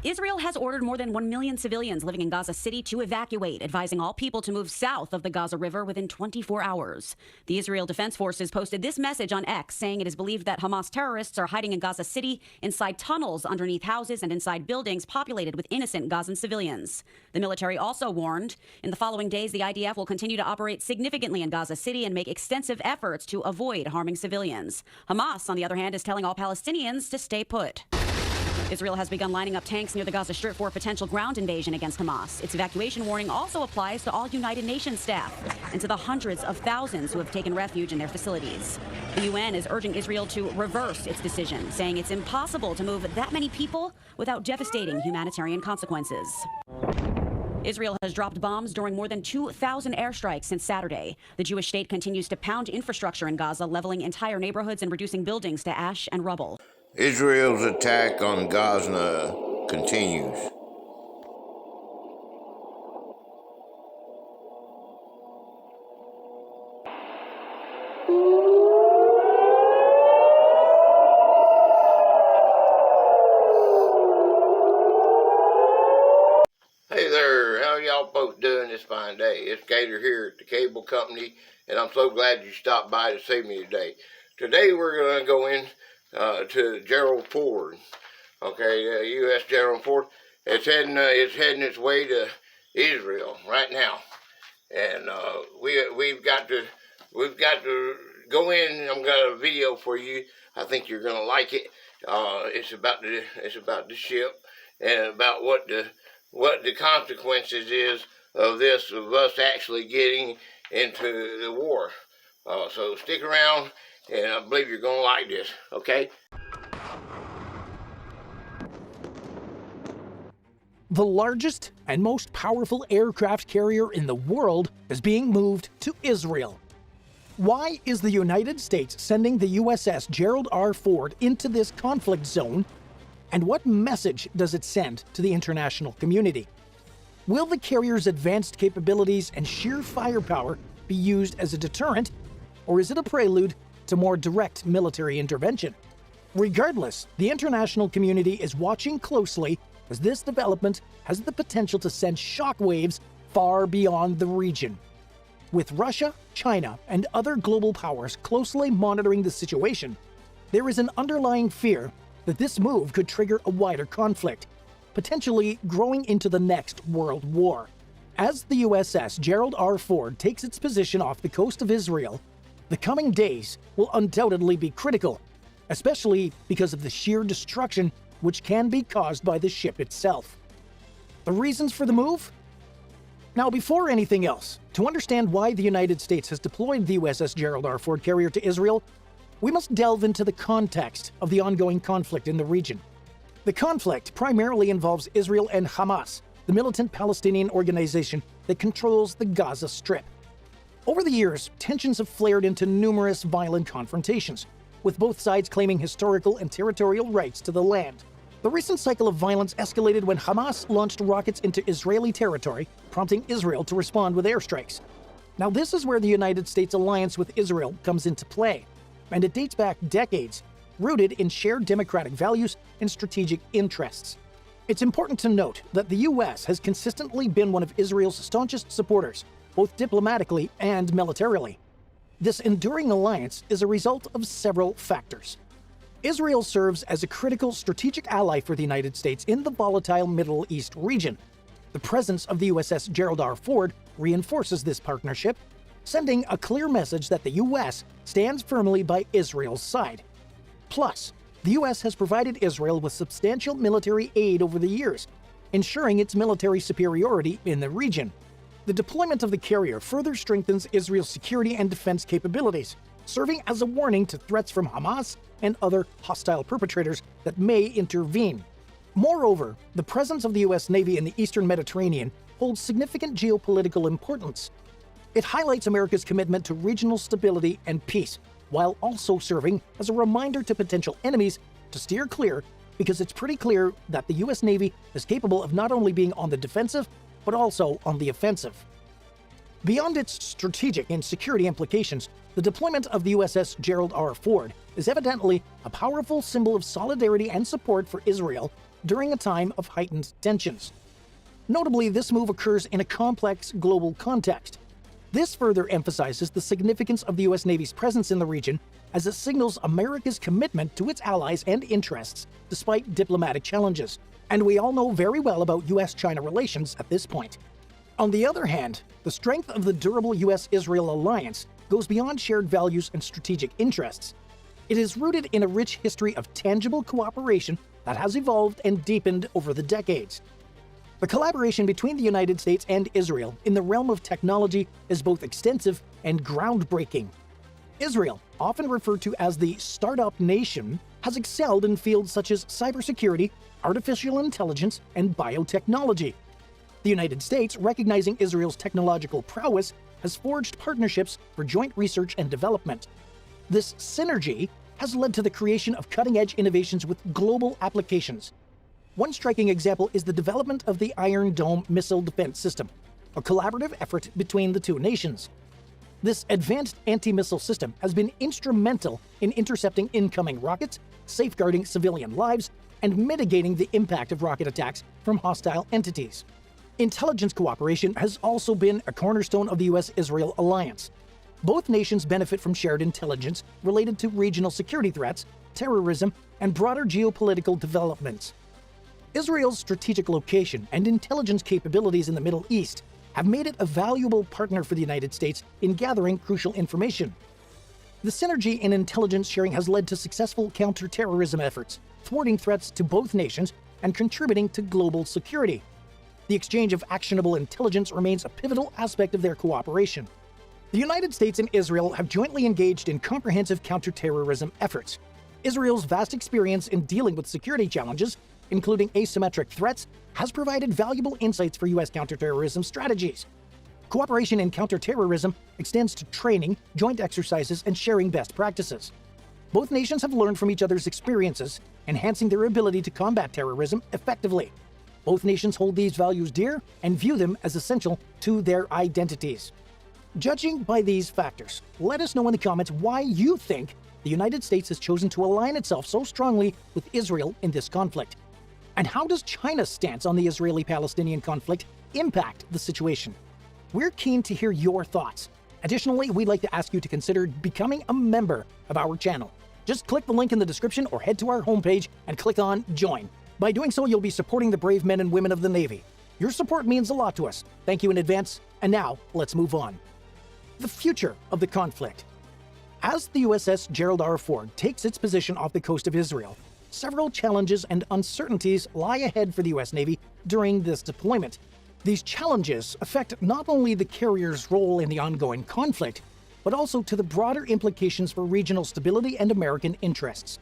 Israel has ordered more than 1 million civilians living in Gaza City to evacuate, advising all people to move south of the Gaza River within 24 hours. The Israel Defense Forces posted this message on X, saying it is believed that Hamas terrorists are hiding in Gaza City inside tunnels underneath houses and inside buildings populated with innocent Gazan civilians. The military also warned, in the following days, the IDF will continue to operate significantly in Gaza City and make extensive efforts to avoid harming civilians. Hamas, on the other hand, is telling all Palestinians to stay put. Israel has begun lining up tanks near the Gaza Strip for a potential ground invasion against Hamas. Its evacuation warning also applies to all United Nations staff and to the hundreds of thousands who have taken refuge in their facilities. The UN is urging Israel to reverse its decision, saying it's impossible to move that many people without devastating humanitarian consequences. Israel has dropped bombs during more than 2,000 airstrikes since Saturday. The Jewish state continues to pound infrastructure in Gaza, leveling entire neighborhoods and reducing buildings to ash and rubble. Israel's attack on Gaza continues. Hey there, how y'all folks doing this fine day? It's Gator here at the cable company, and I'm so glad you stopped by to see me today. Today we're going to go in to Gerald Ford, okay, USS Gerald Ford. It's heading its way to Israel right now, and we've got to go in. I've got a video for you. I think you're gonna like it. It's about the ship and about what the consequences is of us actually getting into the war. So stick around. And I believe you're going to like this, okay? The largest and most powerful aircraft carrier in the world is being moved to Israel. Why is the United States sending the USS Gerald R. Ford into this conflict zone? And what message does it send to the international community? Will the carrier's advanced capabilities and sheer firepower be used as a deterrent, or is it a prelude to more direct military intervention? Regardless, the international community is watching closely as this development has the potential to send shockwaves far beyond the region. With Russia, China, and other global powers closely monitoring the situation, there is an underlying fear that this move could trigger a wider conflict, potentially growing into the next World War. As the USS Gerald R. Ford takes its position off the coast of Israel, the coming days will undoubtedly be critical, especially because of the sheer destruction which can be caused by the ship itself. The reasons for the move? Now, before anything else, to understand why the United States has deployed the USS Gerald R. Ford carrier to Israel, we must delve into the context of the ongoing conflict in the region. The conflict primarily involves Israel and Hamas, the militant Palestinian organization that controls the Gaza Strip. Over the years, tensions have flared into numerous violent confrontations, with both sides claiming historical and territorial rights to the land. The recent cycle of violence escalated when Hamas launched rockets into Israeli territory, prompting Israel to respond with airstrikes. Now, this is where the United States alliance with Israel comes into play, and it dates back decades, rooted in shared democratic values and strategic interests. It's important to note that the U.S. has consistently been one of Israel's staunchest supporters, both diplomatically and militarily. This enduring alliance is a result of several factors. Israel serves as a critical strategic ally for the United States in the volatile Middle East region. The presence of the USS Gerald R. Ford reinforces this partnership, sending a clear message that the U.S. stands firmly by Israel's side. Plus, the U.S. has provided Israel with substantial military aid over the years, ensuring its military superiority in the region. The deployment of the carrier further strengthens Israel's security and defense capabilities, serving as a warning to threats from Hamas and other hostile perpetrators that may intervene. Moreover, the presence of the U.S. Navy in the Eastern Mediterranean holds significant geopolitical importance. It highlights America's commitment to regional stability and peace, while also serving as a reminder to potential enemies to steer clear, because it's pretty clear that the U.S. Navy is capable of not only being on the defensive, but also on the offensive. Beyond its strategic and security implications, the deployment of the USS Gerald R. Ford is evidently a powerful symbol of solidarity and support for Israel during a time of heightened tensions. Notably, this move occurs in a complex global context. This further emphasizes the significance of the U.S. Navy's presence in the region, as it signals America's commitment to its allies and interests despite diplomatic challenges. And we all know very well about U.S.-China relations at this point. On the other hand, the strength of the durable U.S.-Israel alliance goes beyond shared values and strategic interests. It is rooted in a rich history of tangible cooperation that has evolved and deepened over the decades. The collaboration between the United States and Israel in the realm of technology is both extensive and groundbreaking. Israel, often referred to as the startup nation, has excelled in fields such as cybersecurity, artificial intelligence, and biotechnology. The United States, recognizing Israel's technological prowess, has forged partnerships for joint research and development. This synergy has led to the creation of cutting-edge innovations with global applications. One striking example is the development of the Iron Dome missile defense system, a collaborative effort between the two nations. This advanced anti-missile system has been instrumental in intercepting incoming rockets, safeguarding civilian lives, and mitigating the impact of rocket attacks from hostile entities. Intelligence cooperation has also been a cornerstone of the U.S.-Israel alliance. Both nations benefit from shared intelligence related to regional security threats, terrorism, and broader geopolitical developments. Israel's strategic location and intelligence capabilities in the Middle East have made it a valuable partner for the United States in gathering crucial information. The synergy in intelligence sharing has led to successful counter-terrorism efforts, thwarting threats to both nations and contributing to global security. The exchange of actionable intelligence remains a pivotal aspect of their cooperation. The United States and Israel have jointly engaged in comprehensive counterterrorism efforts. Israel's vast experience in dealing with security challenges, including asymmetric threats, has provided valuable insights for U.S. counterterrorism strategies. Cooperation in counterterrorism extends to training, joint exercises, and sharing best practices. Both nations have learned from each other's experiences, enhancing their ability to combat terrorism effectively. Both nations hold these values dear and view them as essential to their identities. Judging by these factors, let us know in the comments why you think the United States has chosen to align itself so strongly with Israel in this conflict. And how does China's stance on the Israeli-Palestinian conflict impact the situation? We're keen to hear your thoughts. Additionally, we'd like to ask you to consider becoming a member of our channel. Just click the link in the description or head to our homepage and click on Join. By doing so, you'll be supporting the brave men and women of the Navy. Your support means a lot to us. Thank you in advance. And now, let's move on. The future of the conflict. As the USS Gerald R. Ford takes its position off the coast of Israel, several challenges and uncertainties lie ahead for the U.S. Navy during this deployment. These challenges affect not only the carrier's role in the ongoing conflict, but also to the broader implications for regional stability and American interests.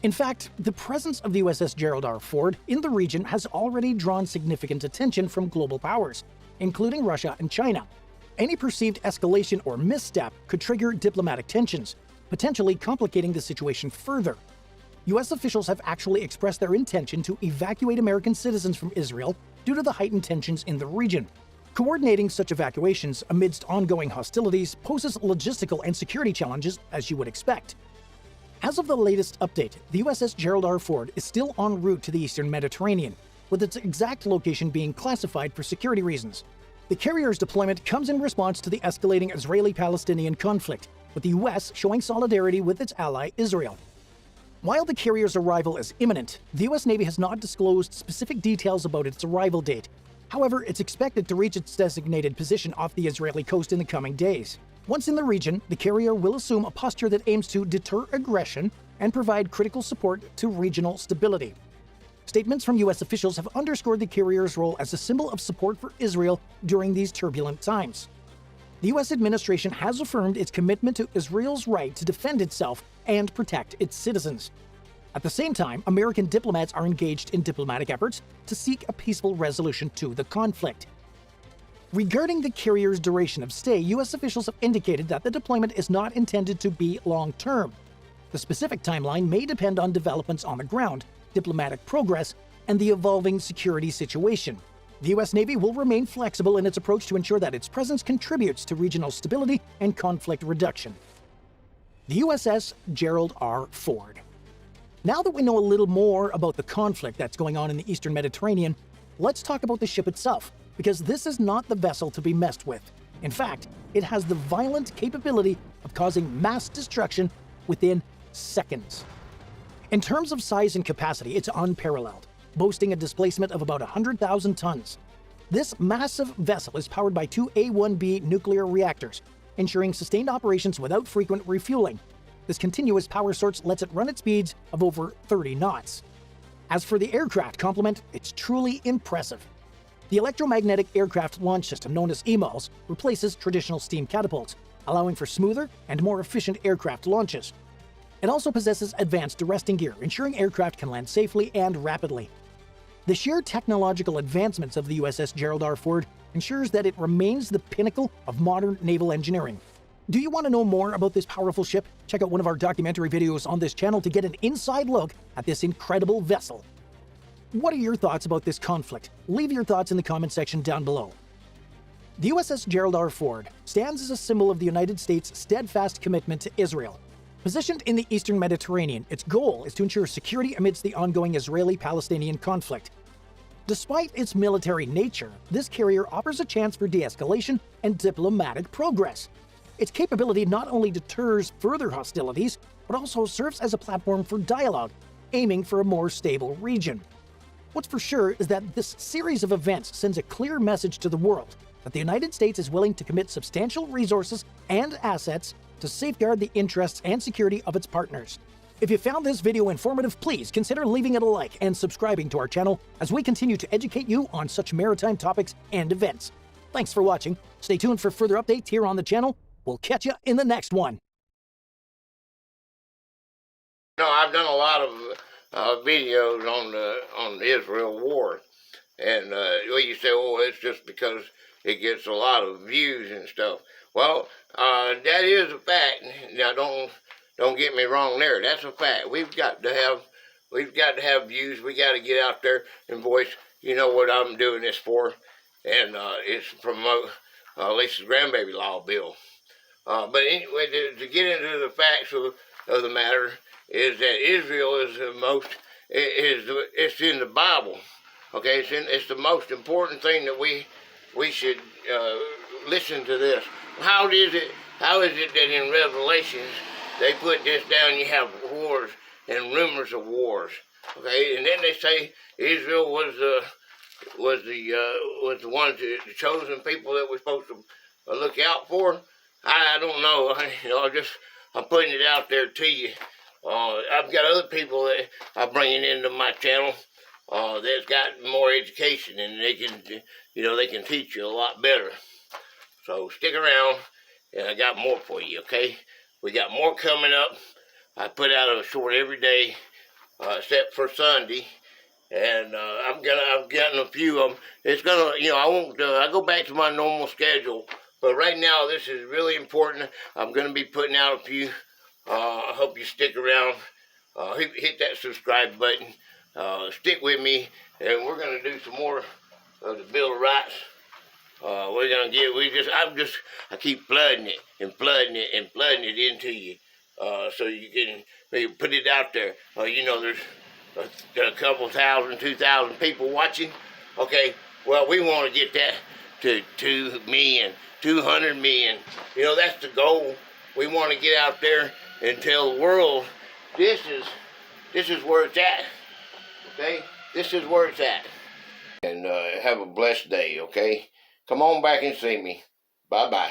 In fact, the presence of the USS Gerald R. Ford in the region has already drawn significant attention from global powers, including Russia and China. Any perceived escalation or misstep could trigger diplomatic tensions, potentially complicating the situation further. U.S. officials have actually expressed their intention to evacuate American citizens from Israel due to the heightened tensions in the region. Coordinating such evacuations amidst ongoing hostilities poses logistical and security challenges, as you would expect. As of the latest update, the USS Gerald R. Ford is still en route to the eastern Mediterranean, with its exact location being classified for security reasons. The carrier's deployment comes in response to the escalating Israeli-Palestinian conflict, with the U.S. showing solidarity with its ally Israel. While the carrier's arrival is imminent, the U.S. Navy has not disclosed specific details about its arrival date. However, it's expected to reach its designated position off the Israeli coast in the coming days. Once in the region, the carrier will assume a posture that aims to deter aggression and provide critical support to regional stability. Statements from U.S. officials have underscored the carrier's role as a symbol of support for Israel during these turbulent times. The U.S. administration has affirmed its commitment to Israel's right to defend itself and protect its citizens. At the same time, American diplomats are engaged in diplomatic efforts to seek a peaceful resolution to the conflict. Regarding the carrier's duration of stay, U.S. officials have indicated that the deployment is not intended to be long-term. The specific timeline may depend on developments on the ground, diplomatic progress, and the evolving security situation. The U.S. Navy will remain flexible in its approach to ensure that its presence contributes to regional stability and conflict reduction. The USS Gerald R. Ford. Now that we know a little more about the conflict that's going on in the Eastern Mediterranean, let's talk about the ship itself, because this is not the vessel to be messed with. In fact, it has the violent capability of causing mass destruction within seconds. In terms of size and capacity, it's unparalleled, boasting a displacement of about 100,000 tons. This massive vessel is powered by two A-1B nuclear reactors, ensuring sustained operations without frequent refueling. This continuous power source lets it run at speeds of over 30 knots. As for the aircraft complement, it's truly impressive. The electromagnetic aircraft launch system, known as EMALS, replaces traditional steam catapults, allowing for smoother and more efficient aircraft launches. It also possesses advanced arresting gear, ensuring aircraft can land safely and rapidly. The sheer technological advancements of the USS Gerald R. Ford ensures that it remains the pinnacle of modern naval engineering. Do you want to know more about this powerful ship? Check out one of our documentary videos on this channel to get an inside look at this incredible vessel. What are your thoughts about this conflict? Leave your thoughts in the comment section down below. The USS Gerald R. Ford stands as a symbol of the United States' steadfast commitment to Israel. Positioned in the Eastern Mediterranean, its goal is to ensure security amidst the ongoing Israeli-Palestinian conflict. Despite its military nature, this carrier offers a chance for de-escalation and diplomatic progress. Its capability not only deters further hostilities, but also serves as a platform for dialogue, aiming for a more stable region. What's for sure is that this series of events sends a clear message to the world that the United States is willing to commit substantial resources and assets to safeguard the interests and security of its partners. If you found this video informative, please consider leaving it a like and subscribing to our channel as we continue to educate you on such maritime topics and events. Thanks for watching. Stay tuned for further updates here on the channel. We'll catch you in the next one. I've done a lot of videos on the Israel war, and you say, oh, it's just because it gets a lot of views and stuff. Well, that is a fact. Now, don't get me wrong there. That's a fact. We've got to have views. We got to get out there and voice. You know what I'm doing this for, and it's to promote Lisa's grandbaby law bill. But anyway, to get into the facts of the matter is that Israel is the most, it's in the Bible, okay? It's the most important thing that we should listen to this. How is it that in Revelations they put this down, you have wars and rumors of wars, okay? And then they say Israel was the ones, the chosen people that we're supposed to look out for. I don't know. I'm putting it out there to you. I've got other people that I'm bringing into my channel that's got more education, and they can teach you a lot better. So stick around, and I got more for you. Okay, we got more coming up. I put out a short every day, except for Sunday, and I've gotten a few of them. It's gonna, I go back to my normal schedule. But right now, this is really important. I'm going to be putting out a few. I hope you stick around. Hit that subscribe button. Stick with me, and we're going to do some more of the Bill of Rights. We're going to get. I keep flooding it and flooding it and flooding it into you, so you can maybe put it out there. There's a couple thousand, 2,000 people watching. Okay, well, we want to get that to 2 million. 200 million. That's the goal. We want to get out there and tell the world this is where it's at. Okay? This is where it's at. And have a blessed day, okay? Come on back and see me. Bye-bye.